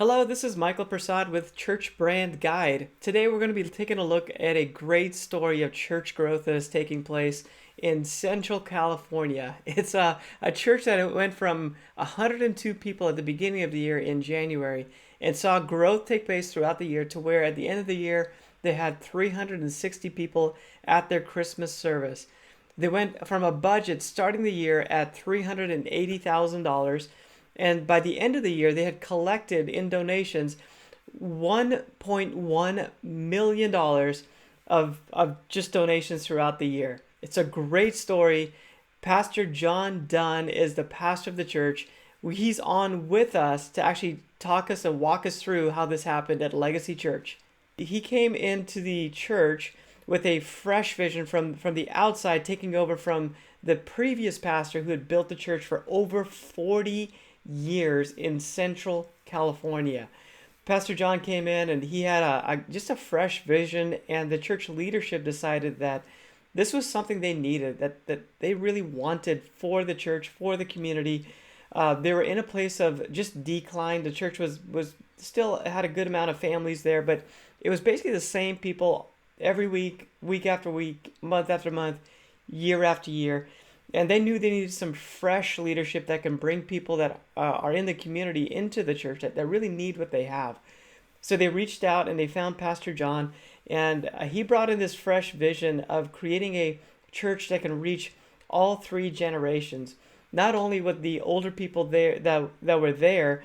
Hello, this is Michael Prasad with Church Brand Guide. Today we're going to be taking a look at a great story of church growth that is taking place in Central California. It's a church that went from 102 people at the beginning of the year in January and saw growth take place throughout the year to where at the end of the year they had 360 people at their Christmas service. They went from a budget starting the year at $380,000, and by the end of the year, they had collected in donations $1.1 million dollars of just donations throughout the year. It's a great story. Pastor John Dunn is the pastor of the church. He's on with us to actually talk us and walk us through how this happened at Legacy Church. He came into the church with a fresh vision from the outside, taking over from the previous pastor who had built the church for over 40 years in Central California. Pastor John came in and he had just a fresh vision, and the church leadership decided that this was something they needed, that they really wanted for the church, for the community. They were in a place of just decline. The church was still had a good amount of families there, but it was basically the same people every week, week after week, month after month, year after year. And they knew they needed some fresh leadership that can bring people that are in the community into the church that really need what they have. So they reached out and they found Pastor John, and he brought in this fresh vision of creating a church that can reach all three generations. Not only would the older people there that were there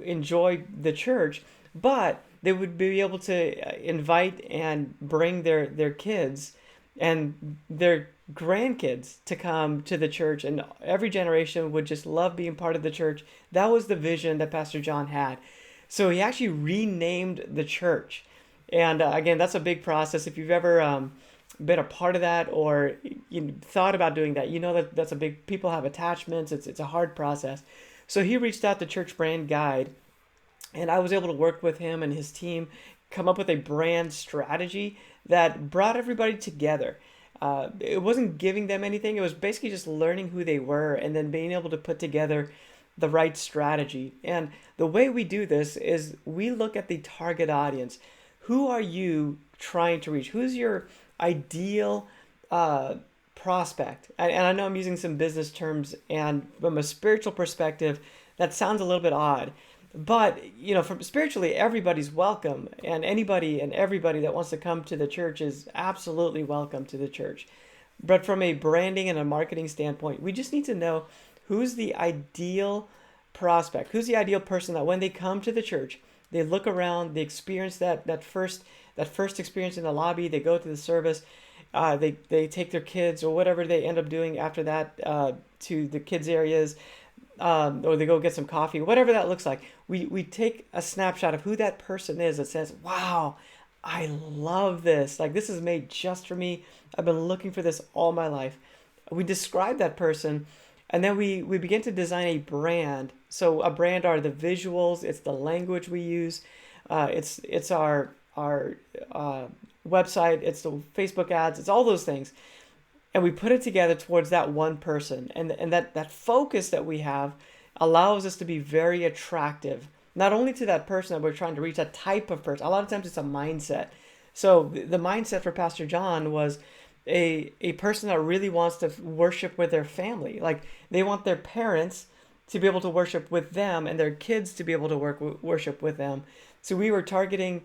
enjoy the church, but they would be able to invite and bring their kids and their grandkids to come to the church, and every generation would just love being part of the church. That was the vision that Pastor John had. So he actually renamed the church. And again, that's a big process. If you've ever been a part of that, or you thought about doing that, you know that that's a big, people have attachments. It's a hard process. So he reached out to Church Brand Guide, and I was able to work with him and his team come up with a brand strategy that brought everybody together. It wasn't giving them anything. It was basically just learning who they were and then being able to put together the right strategy. And the way we do this is we look at the target audience. Who are you trying to reach? Who's your ideal prospect? And I know I'm using some business terms, and from a spiritual perspective, that sounds a little bit odd. But, from spiritually, everybody's welcome, and anybody and everybody that wants to come to the church is absolutely welcome to the church. But from a branding and a marketing standpoint, we just need to know who's the ideal prospect, who's the ideal person that when they come to the church, they look around, they experience that first experience in the lobby, they go to the service, they take their kids or whatever they end up doing after that to the kids areas. Or they go get some coffee, whatever that looks like. We take a snapshot of who that person is that says, wow, I love this. Like, this is made just for me. I've been looking for this all my life. We describe that person, and then we begin to design a brand. So a brand are the visuals, it's the language we use, it's our website, it's the Facebook ads, it's all those things. And we put it together towards that one person. And that focus that we have allows us to be very attractive, not only to that person that we're trying to reach, that type of person. A lot of times it's a mindset. So the mindset for Pastor John was a person that really wants to worship with their family. Like, they want their parents to be able to worship with them and their kids to be able to worship with them. So we were targeting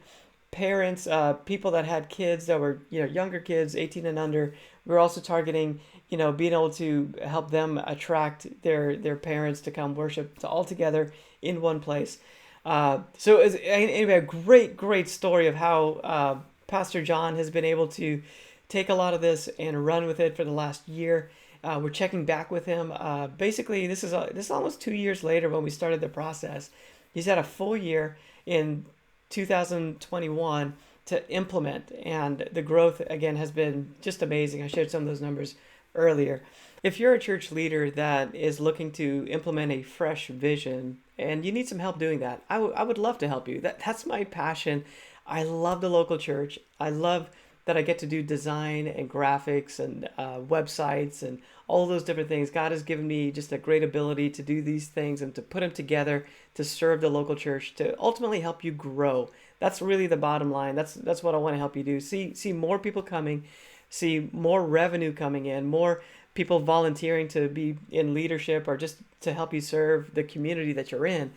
parents, people that had kids that were, younger kids, 18 and under. We're also targeting, being able to help them attract their parents to come worship all together in one place. Anyway, a great story of how Pastor John has been able to take a lot of this and run with it for the last year. We're checking back with him. Basically, this is almost 2 years later when we started the process. He's had a full year in 2021 to implement, and the growth again has been just amazing. I shared some of those numbers earlier. If you're a church leader that is looking to implement a fresh vision and you need some help doing that, I would love to help you. That's my passion. I love the local church. I love that I get to do design and graphics and websites and all those different things. God has given me just a great ability to do these things and to put them together to serve the local church, to ultimately help you grow. That's really the bottom line. That's what I want to help you do. See more people coming, see more revenue coming in, more people volunteering to be in leadership or just to help you serve the community that you're in.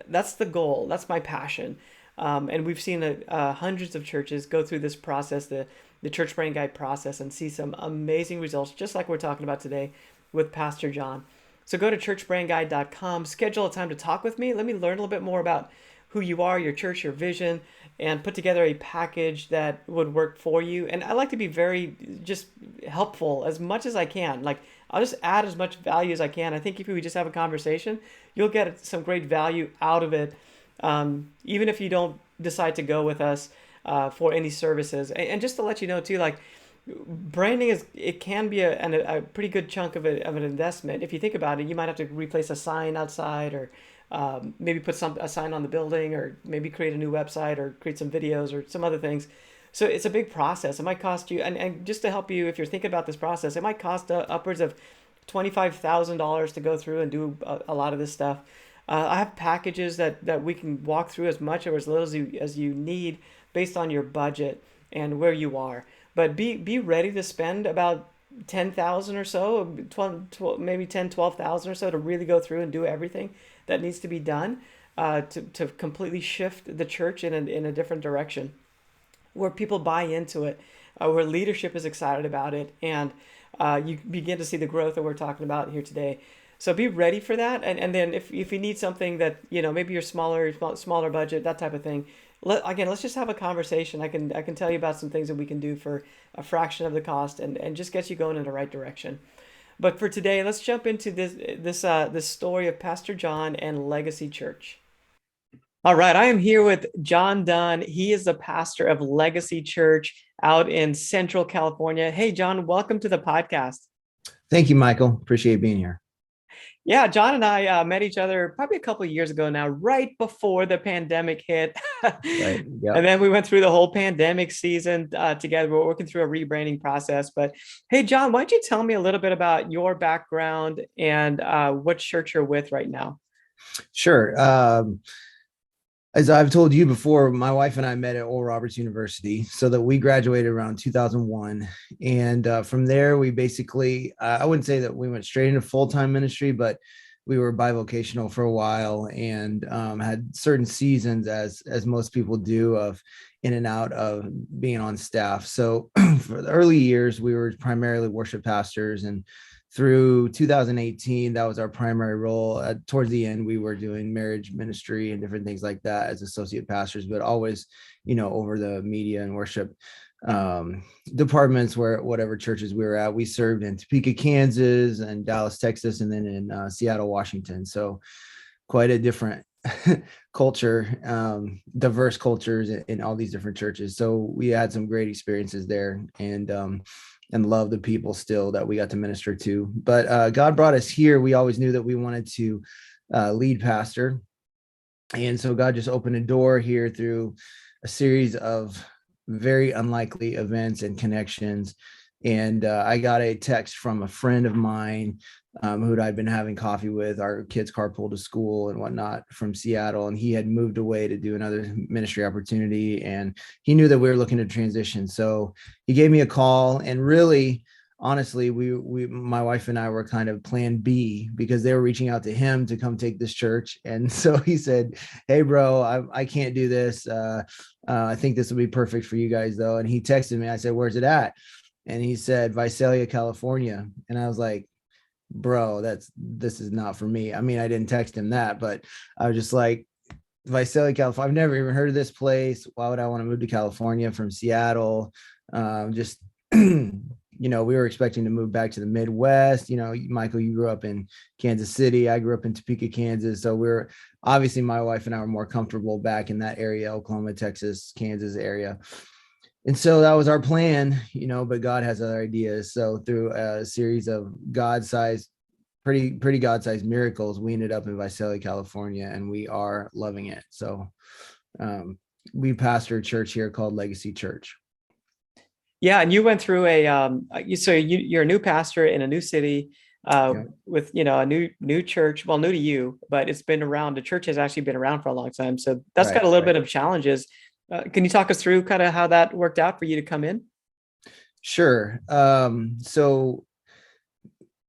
That's the goal. That's my passion. And we've seen hundreds of churches go through this process, the church brand guide process, and see some amazing results, just like we're talking about today with Pastor John. So go to churchbrandguide.com, schedule a time to talk with me. Let me learn a little bit more about who you are, your church, your vision, and put together a package that would work for you. And I like to be very just helpful as much as I can. Like, I'll just add as much value as I can. I think if we just have a conversation, you'll get some great value out of it, even if you don't decide to go with us for any services. And just to let you know too, like, branding it can be a pretty good chunk of an investment. If you think about it, you might have to replace a sign outside, or maybe put a sign on the building, or maybe create a new website, or create some videos or some other things. So it's a big process. It might cost you, and just to help you, if you're thinking about this process, it might cost upwards of $25,000 to go through and do a lot of this stuff. I have packages that we can walk through as much or as little as you need based on your budget and where you are. But be ready to spend about 10,000 or so, 12, maybe 10, 12,000 or so to really go through and do everything that needs to be done to completely shift the church in a different direction, where people buy into it, where leadership is excited about it, and you begin to see the growth that we're talking about here today. So be ready for that. And then if you need something that, maybe you're smaller budget, that type of thing, let's just have a conversation. I can tell you about some things that we can do for a fraction of the cost and just get you going in the right direction. But for today, let's jump into this story of Pastor John and Legacy Church. All right, I am here with John Dunn. He is the pastor of Legacy Church out in Central California. Hey, John, welcome to the podcast. Thank you, Michael. Appreciate being here. Yeah, John and I met each other probably a couple of years ago now, right before the pandemic hit. Right. Yep. And then we went through the whole pandemic season together. We're working through a rebranding process. But hey, John, why don't you tell me a little bit about your background and what church you're with right now? Sure. As I've told you before, my wife and I met at Oral Roberts University, so that we graduated around 2001. And from there, we basically, I wouldn't say that we went straight into full-time ministry, but we were bivocational for a while and had certain seasons, as most people do, of in and out of being on staff. So for the early years, we were primarily worship pastors, and through 2018, that was our primary role. Towards the end, we were doing marriage ministry and different things like that as associate pastors, but always, over the media and worship departments, where whatever churches we were at. We served in Topeka, Kansas, and Dallas, Texas, and then in Seattle, Washington. So quite a different culture, diverse cultures in all these different churches. So we had some great experiences there, and love the people still that we got to minister to. But God brought us here. We always knew that we wanted to lead pastor. And so God just opened a door here through a series of very unlikely events and connections. And I got a text from a friend of mine who I'd been having coffee with. Our kids carpool to school and whatnot, from Seattle, and he had moved away to do another ministry opportunity, and he knew that we were looking to transition. So he gave me a call, and really, honestly, we my wife and I were kind of plan B, because they were reaching out to him to come take this church. And so he said, "Hey bro, I can't do this. I think this will be perfect for you guys though." And he texted me. I said, "Where's it at?" And he said, "Visalia, California." And I was like, "Bro, this is not for me." I mean, I didn't text him that, but I was just like, Visalia, California, I've never even heard of this place. Why would I want to move to California from Seattle? We were expecting to move back to the Midwest. Michael, you grew up in Kansas City. I grew up in Topeka, Kansas. So we're obviously, my wife and I were more comfortable back in that area, Oklahoma, Texas, Kansas area. And so that was our plan, but God has other ideas. So through a series of pretty God-sized miracles, we ended up in Visalia, California, and we are loving it. So we pastor a church here called Legacy Church. Yeah, and you went through you're a new pastor in a new city, Yeah, with a new church. Well, new to you, but it's been around. The church has actually been around for a long time, so that's got right, a little right. bit of challenges. Can you talk us through kind of how that worked out for you to come in? Sure. So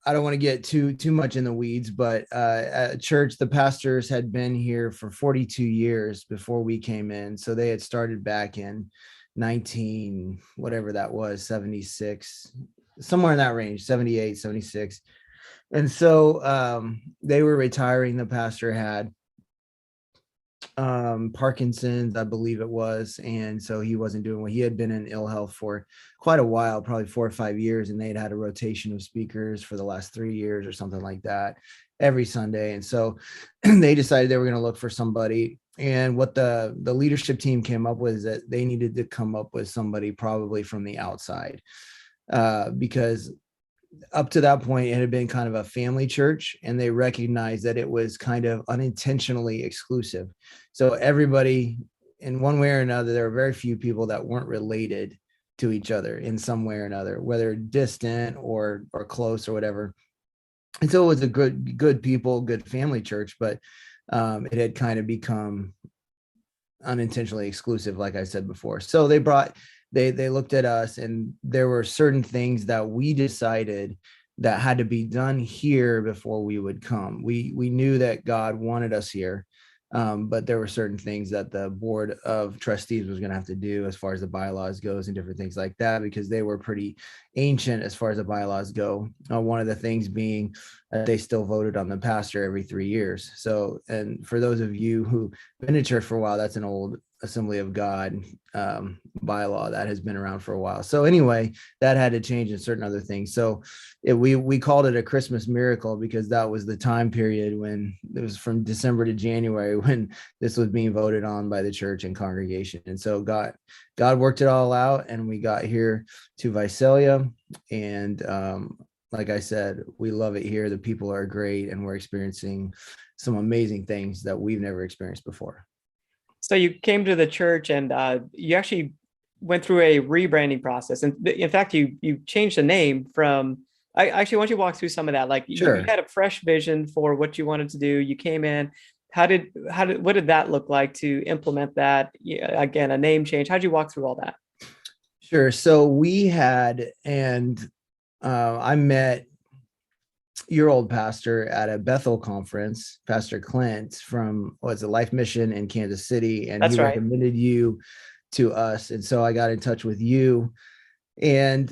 I don't want to get too much in the weeds, but at church, the pastors had been here for 42 years before we came in. So they had started back in 19, whatever that was, 76, somewhere in that range, 78, 76. And so they were retiring. The pastor had Parkinson's, I believe it was, and so he wasn't doing well. He had been in ill health for quite a while, probably 4 or 5 years, and they'd had a rotation of speakers for the last 3 years or something like that every Sunday. And so they decided they were going to look for somebody. And what the leadership team came up with is that they needed to come up with somebody probably from the outside, because up to that point, it had been kind of a family church, and they recognized that it was kind of unintentionally exclusive. So everybody, in one way or another, there were very few people that weren't related to each other in some way or another, whether distant or close or whatever. And so it was a good people, good family church, but it had kind of become unintentionally exclusive, like I said before. So they looked at us, and there were certain things that we decided that had to be done here before we would come. We knew that God wanted us here, but there were certain things that the board of trustees was going to have to do as far as the bylaws goes and different things like that, because they were pretty ancient as far as the bylaws go. One of the things being that they still voted on the pastor every 3 years. So, and for those of you who been in church for a while, that's an old Assembly of God bylaw that has been around for a while. So anyway, that had to change in certain other things. So we called it a Christmas miracle, because that was the time period when it was from December to January when this was being voted on by the church and congregation. And so God worked it all out, and we got here to Visalia. And like I said, we love it here. The people are great, and we're experiencing some amazing things that we've never experienced before. So you came to the church, and you actually went through a rebranding process, and in fact, you changed the name from. I actually want you to walk through some of that. Like you Sure. had a fresh vision for what you wanted to do. You came in. What did that look like to implement that? Yeah, again, a name change. How'd you walk through all that? Sure. So we had, and I met your old pastor at a Bethel conference, Pastor Clint from what's it, Life Mission in Kansas City, and he That's right. recommended you to us. And so I got in touch with you. And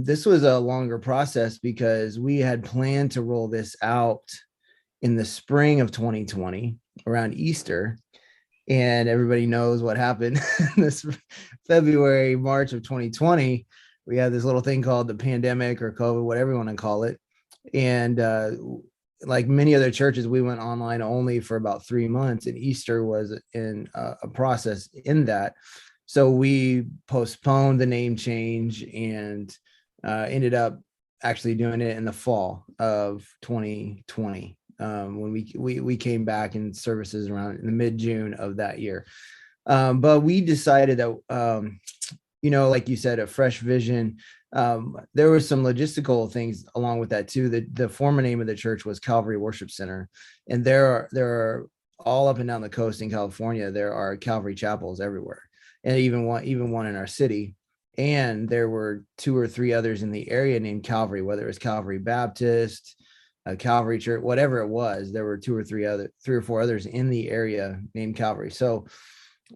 this was a longer process, because we had planned to roll this out in the spring of 2020 around Easter. And everybody knows what happened this February, March of 2020. We had this little thing called the pandemic or COVID, whatever you want to call it. And like many other churches, we went online only for about 3 months, and Easter was in a process in that. So we postponed the name change, and ended up actually doing it in the fall of 2020, when we came back in services around in the mid-June of that year. But we decided that, like you said, a fresh vision. There were some logistical things along with that too. The former name of the church was Calvary Worship Center, and there are all up and down the coast in California. There are Calvary chapels everywhere, and even one in our city. And there were two or three others in the area named Calvary, whether it was Calvary Baptist, Calvary Church, whatever it was. There were three or four others in the area named Calvary. So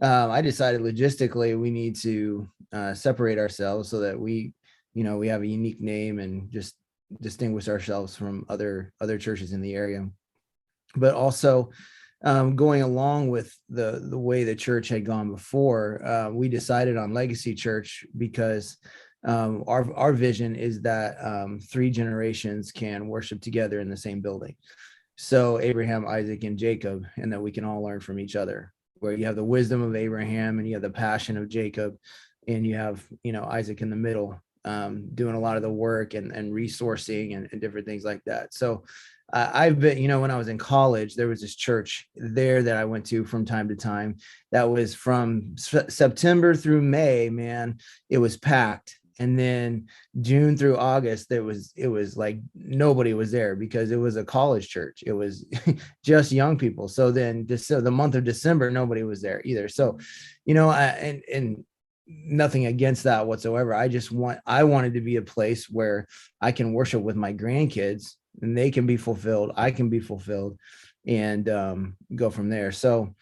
I decided logistically we need to separate ourselves so that we have a unique name and just distinguish ourselves from other churches in the area. But also, going along with the way the church had gone before, we decided on Legacy Church, because our vision is that three generations can worship together in the same building. So Abraham, Isaac, and Jacob, and that we can all learn from each other, where you have the wisdom of Abraham and you have the passion of Jacob, and you have Isaac in the middle, doing a lot of the work and resourcing and different things like that. So I've been, when I was in college, there was this church there that I went to from time to time that was from September through May, man, it was packed. And then June through August, it was like nobody was there because it was a college church. It was just young people. So then the month of December, nobody was there either. So, and nothing against that whatsoever. I wanted to be a place where I can worship with my grandkids and they can be fulfilled. I can be fulfilled, and go from there. So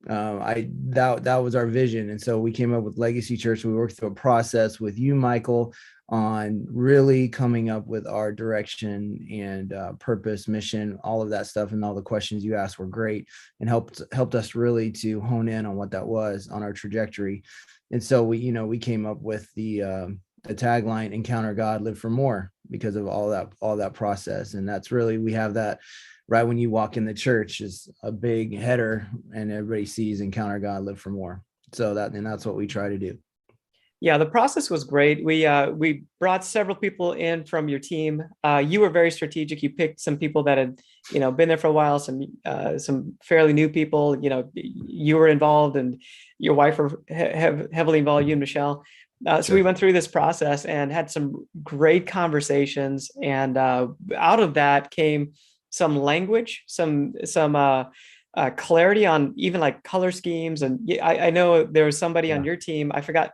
that was our vision. And so we came up with Legacy Church. We worked through a process with you, Michael, on really coming up with our direction and purpose, mission, all of that stuff. And all the questions you asked were great and helped us really to hone in on what that was on our trajectory. And so we came up with the tagline, "Encounter God, live for more," because of all that process. And that's really, we have that right when you walk in the church is a big header, and everybody sees "Encounter God, live for more." So that's what we try to do. Yeah, the process was great. We brought several people in from your team. You were very strategic. You picked some people that had been there for a while, some fairly new people. You were involved, and your wife were heavily involved. You and Michelle. So we went through this process and had some great conversations, and out of that came some language, some clarity on even like color schemes. And I know there was somebody on Yeah. your team, I forgot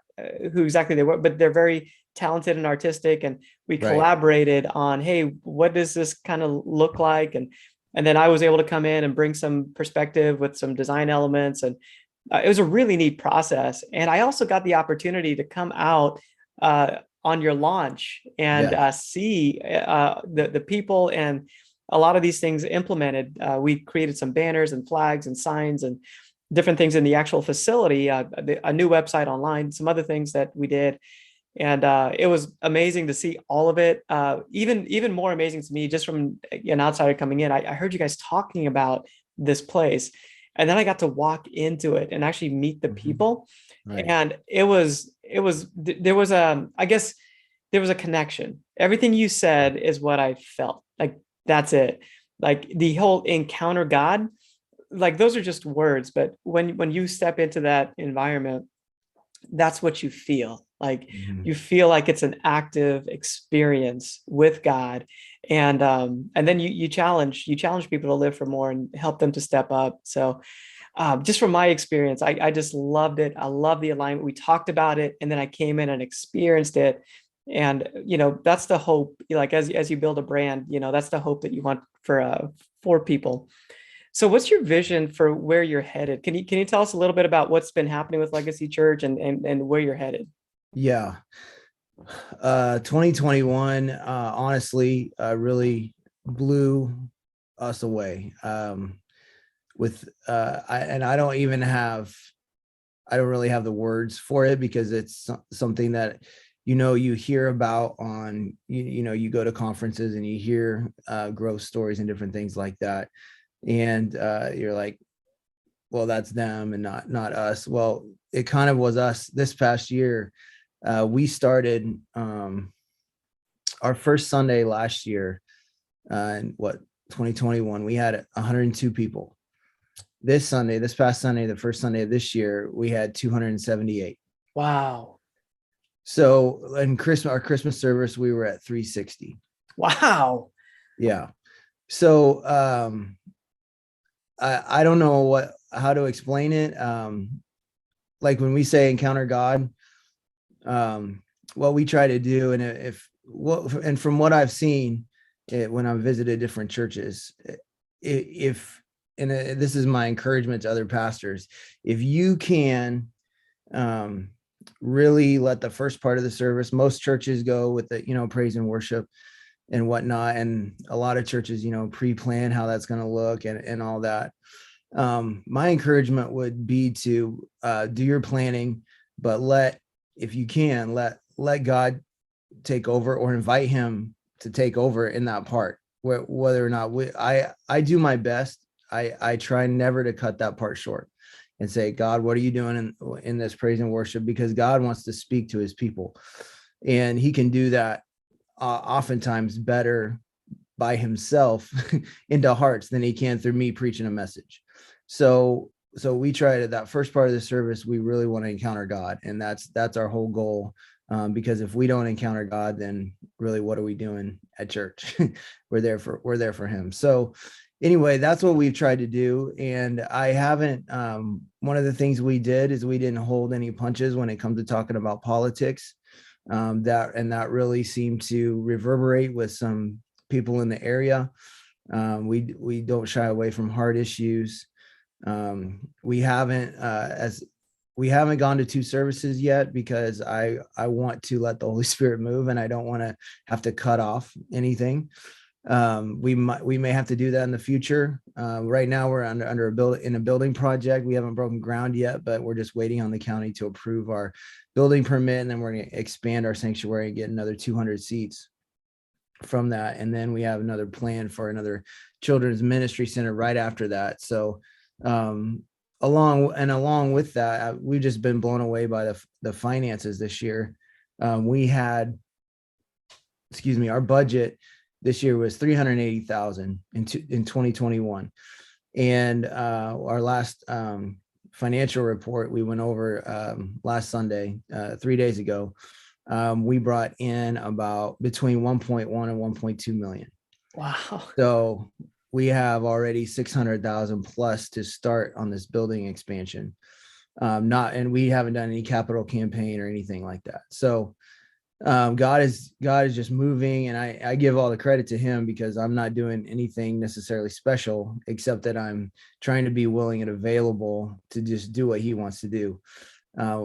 who exactly they were, but they're very talented and artistic. And we Right. collaborated on, hey, what does this kind of look like? And then I was able to come in and bring some perspective with some design elements. And it was a really neat process. And I also got the opportunity to come out on your launch and Yeah. see the people and a lot of these things implemented. We created some banners and flags and signs and different things in the actual facility, a new website online, some other things that we did. And it was amazing to see all of it. Even more amazing to me, just from an outsider coming in, I heard you guys talking about this place. And then I got to walk into it and actually meet the people. Right. And there was I guess there was a connection. Everything you said is what I felt. Like, that's it. Like the whole "encounter God," like those are just words, but when you step into that environment, that's what you feel. Like Mhm. you feel like it's an active experience with God. And then you challenge people to live for more and help them to step up. So just from my experience, I just loved it. I love the alignment. We talked about it, and then I came in and experienced it. And that's the hope. Like as you build a brand, that's the hope that you want for people. So, what's your vision for where you're headed? Can you tell us a little bit about what's been happening with Legacy Church and where you're headed? Yeah. 2021, honestly, really blew us away. With I don't even have, I don't really have the words for it, because it's something that you hear about on, you go to conferences and you hear growth stories and different things like that, and you're like, well, that's them and not us. Well, it kind of was us this past year. We started our first Sunday last year, in 2021. We had 102 people. This past Sunday, the first Sunday of this year, we had 278. Wow. So in our Christmas service, we were at 360. Wow. Yeah. So I don't know how to explain it. Like when we say "encounter God," what we try to do, and from what I've seen, when I've visited different churches, if this is my encouragement to other pastors, if you can really let the first part of the service, most churches go with the praise and worship and whatnot, and a lot of churches pre-plan how that's going to look and all that. My encouragement would be to do your planning, but if you can, let God take over, or invite him to take over in that part, whether or not I do my best. I try never to cut that part short and say, "God, what are you doing in this praise and worship?" Because God wants to speak to his people, and he can do that oftentimes better by himself into hearts than he can through me preaching a message. So so we try to, that first part of the service, we really want to encounter God, and that's our whole goal. Because if we don't encounter God, then really, what are we doing at church? We're there for Him. So anyway, that's what we've tried to do. And I haven't. One of the things we did is we didn't hold any punches when it comes to talking about politics. That really seemed to reverberate with some people in the area. We don't shy away from hard issues. We haven't as we haven't gone to two services yet because I want to let the Holy Spirit move, and I don't want to have to cut off anything. We may have to do that in the future. Right now we're under a building project. We haven't broken ground yet, but we're just waiting on the county to approve our building permit, and then we're going to expand our sanctuary and get another 200 seats from that. And then we have another plan for another children's ministry center right after that. So along with that, we've just been blown away by the finances this year. We had, our budget this year was 380,000 in 2021, and our last financial report we went over last Sunday, 3 days ago. We brought in about between 1.1 and 1.2 million. Wow. So we have already 600,000 plus to start on this building expansion. And we haven't done any capital campaign or anything like that. So God is just moving, and I give all the credit to Him, because I'm not doing anything necessarily special, except that I'm trying to be willing and available to just do what He wants to do.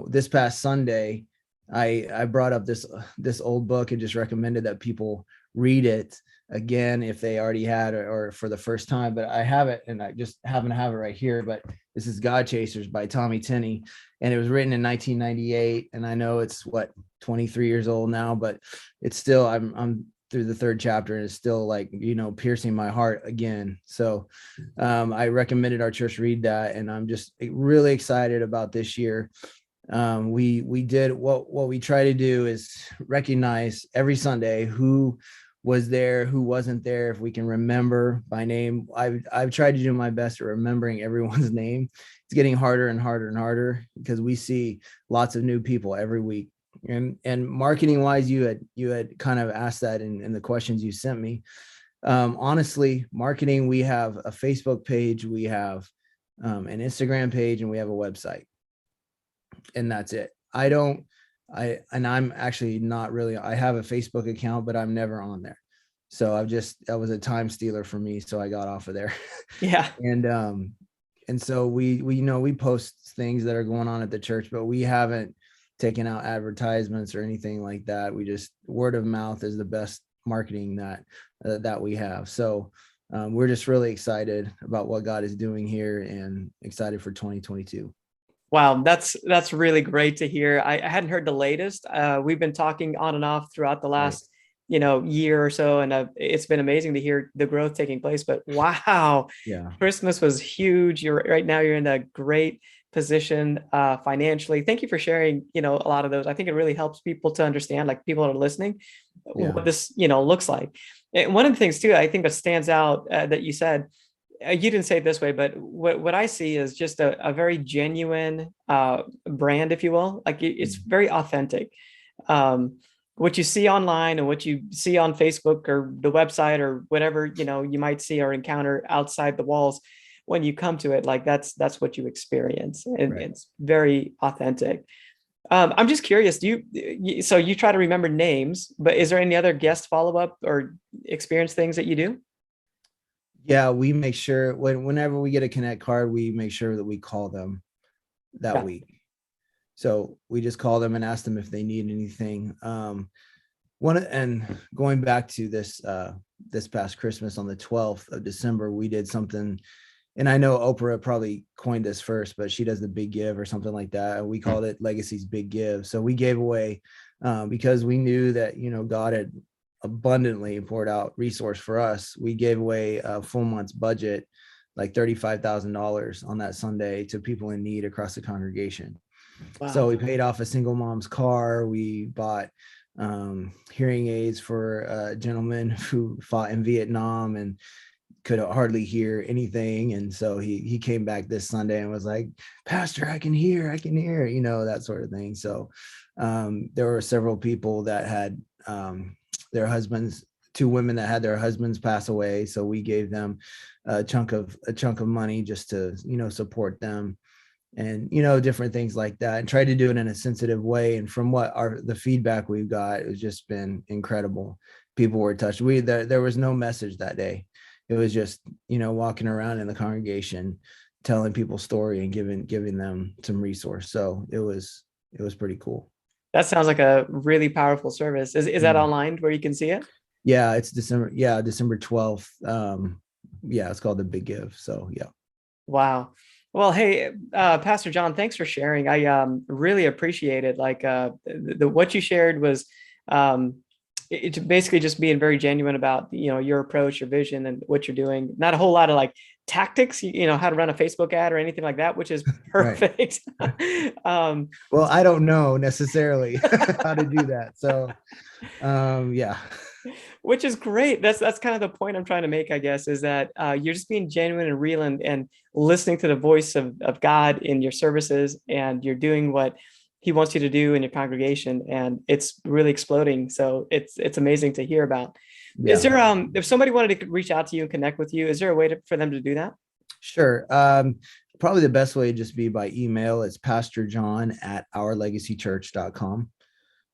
This past Sunday, I brought up this old book and just recommended that people read it again if they already had, or for the first time. But I have it, and I just happen to have it right here. But this is God Chasers by Tommy Tenney, and it was written in 1998. And I know it's 23 years old now, but it's still, I'm through the third chapter, and it's still piercing my heart again. So I recommended our church read that, and I'm just really excited about this year. We did what we try to do is recognize every Sunday who was there, who wasn't there, if we can remember by name. I've tried to do my best at remembering everyone's name. It's getting harder and harder and harder, because we see lots of new people every week. And marketing wise, you had kind of asked that in the questions you sent me. Honestly, marketing, we have a Facebook page, we have an Instagram page, and we have a website, and that's it. I'm actually not really, I have a Facebook account, but I'm never on there. So that was a time stealer for me. So I got off of there. Yeah. And so we post things that are going on at the church, but we haven't taken out advertisements or anything like that. We just, word of mouth is the best marketing that we have. So we're just really excited about what God is doing here, and excited for 2022. Wow, that's really great to hear. I hadn't heard the latest. We've been talking on and off throughout the last, year or so, and it's been amazing to hear the growth taking place. But wow, Yeah, Christmas was huge. Right now you're in a great position financially. Thank you for sharing, a lot of those. I think it really helps people to understand, like people that are listening, what this, looks like. And one of the things too, I think that stands out that you said, you didn't say it this way, but what I see is just a very genuine brand, if you will. Like it's very authentic. What you see online and what you see on Facebook or the website or whatever, you might see or encounter outside the walls, when you come to it, like that's what you experience. And right. it's very authentic. I'm just curious, so you try to remember names, but is there any other guest follow-up or experience things that you do? Yeah, we make sure whenever we get a Connect card, we make sure that we call them that Yeah. week. So we just call them and ask them if they need anything. And going back to this past Christmas on the 12th of December, we did something, and I know Oprah probably coined this first, but she does the Big Give or something like that. And we called it Legacy's Big Give. So we gave away because we knew that, God had abundantly poured out resource for us. We gave away a full month's budget, like $35,000 on that Sunday, to people in need across the congregation. Wow. So we paid off a single mom's car. We bought hearing aids for a gentleman who fought in Vietnam, and could hardly hear anything. And so he came back this Sunday and was like, Pastor, I can hear, that sort of thing. So there were several people that had their husbands, two women that had their husbands pass away. So we gave them a chunk of money just to, support them, and different things like that, and try to do it in a sensitive way. And from what the feedback we've got, it's just been incredible. People were touched. There was no message that day. It was just walking around in the congregation, telling people story and giving them some resource. So it was pretty cool. That sounds like a really powerful service. Is that Mm. online where you can see it? Yeah, it's December 12th. Yeah, it's called The Big Give. So yeah. Wow. Well, hey, Pastor John, thanks for sharing. I really appreciate it. Like the what you shared was um, it's basically just being very genuine about your approach, your vision, and what you're doing. Not a whole lot of like tactics, how to run a Facebook ad or anything like that, which is Right. perfect. Well, I don't know necessarily how to do that. So yeah. Which is great. That's kind of the point I'm trying to make, I guess, is that you're just being genuine and real, and listening to the voice of God in your services, and you're doing what He wants you to do in your congregation, and it's really exploding. So it's amazing to hear about. Is Yeah. there if somebody wanted to reach out to you and connect with you, is there a way for them to do that? Sure. Probably the best way would just be by email. It's Pastor John at ourlegacychurch.com.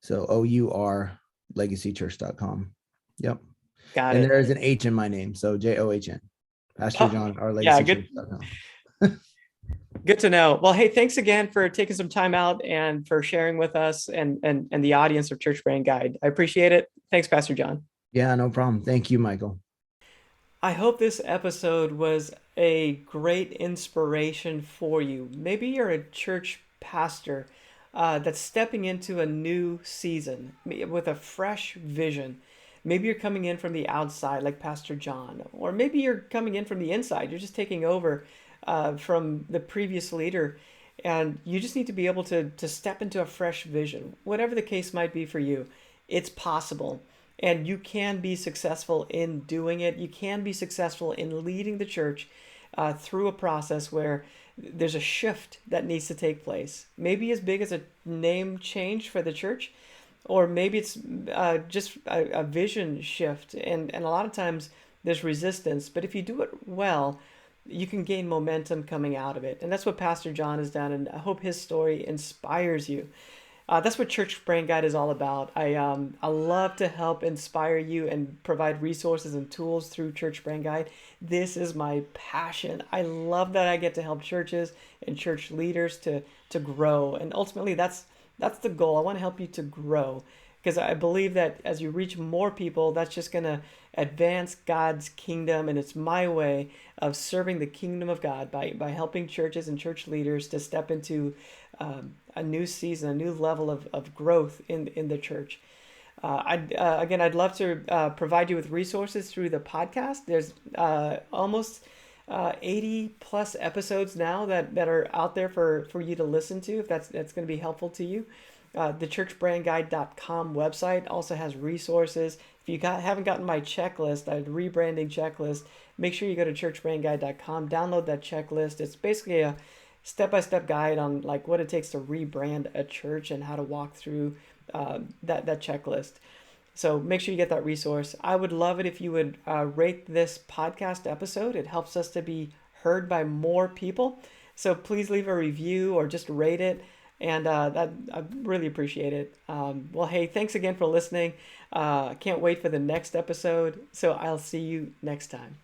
So our legacychurch.com. Yep. Got And it. there is an H in my name. So John. Pastor Oh, John at yeah, good. ourlegacychurch.com. Good to know. Well, hey, thanks again for taking some time out and for sharing with us and the audience of Church Brand Guide. I appreciate it. Thanks, Pastor John. Yeah, no problem. Thank you, Michael. I hope this episode was a great inspiration for you. Maybe you're a church pastor that's stepping into a new season with a fresh vision. Maybe you're coming in from the outside, like Pastor John, or maybe you're coming in from the inside. You're just taking over from the previous leader, and you just need to be able to step into a fresh vision. Whatever the case might be for you, it's possible. And you can be successful in doing it. You can be successful in leading the church through a process where there's a shift that needs to take place. Maybe as big as a name change for the church, or maybe it's just a vision shift. And a lot of times there's resistance, but if you do it well, you can gain momentum coming out of it. And that's what Pastor John has done. And I hope his story inspires you. That's what Church Brain Guide is all about. I love to help inspire you and provide resources and tools through Church Brain Guide. This is my passion. I love that I get to help churches and church leaders to grow, and ultimately that's the goal. I want to help you to grow, because I believe that as you reach more people, that's just going to advance God's kingdom, and it's my way of serving the kingdom of God by helping churches and church leaders to step into a new season, a new level of growth in the church. I'd love to provide you with resources through the podcast. There's almost 80 plus episodes now that are out there for you to listen to, if that's going to be helpful to you. The churchbrandguide.com website also has resources. If you haven't gotten my checklist, a rebranding checklist, make sure you go to churchbrandguide.com, download that checklist. It's basically a step-by-step guide on like what it takes to rebrand a church and how to walk through that checklist. So make sure you get that resource. I would love it if you would rate this podcast episode. It helps us to be heard by more people. So please leave a review or just rate it. And that I really appreciate it. Well, hey, thanks again for listening. I can't wait for the next episode. So I'll see you next time.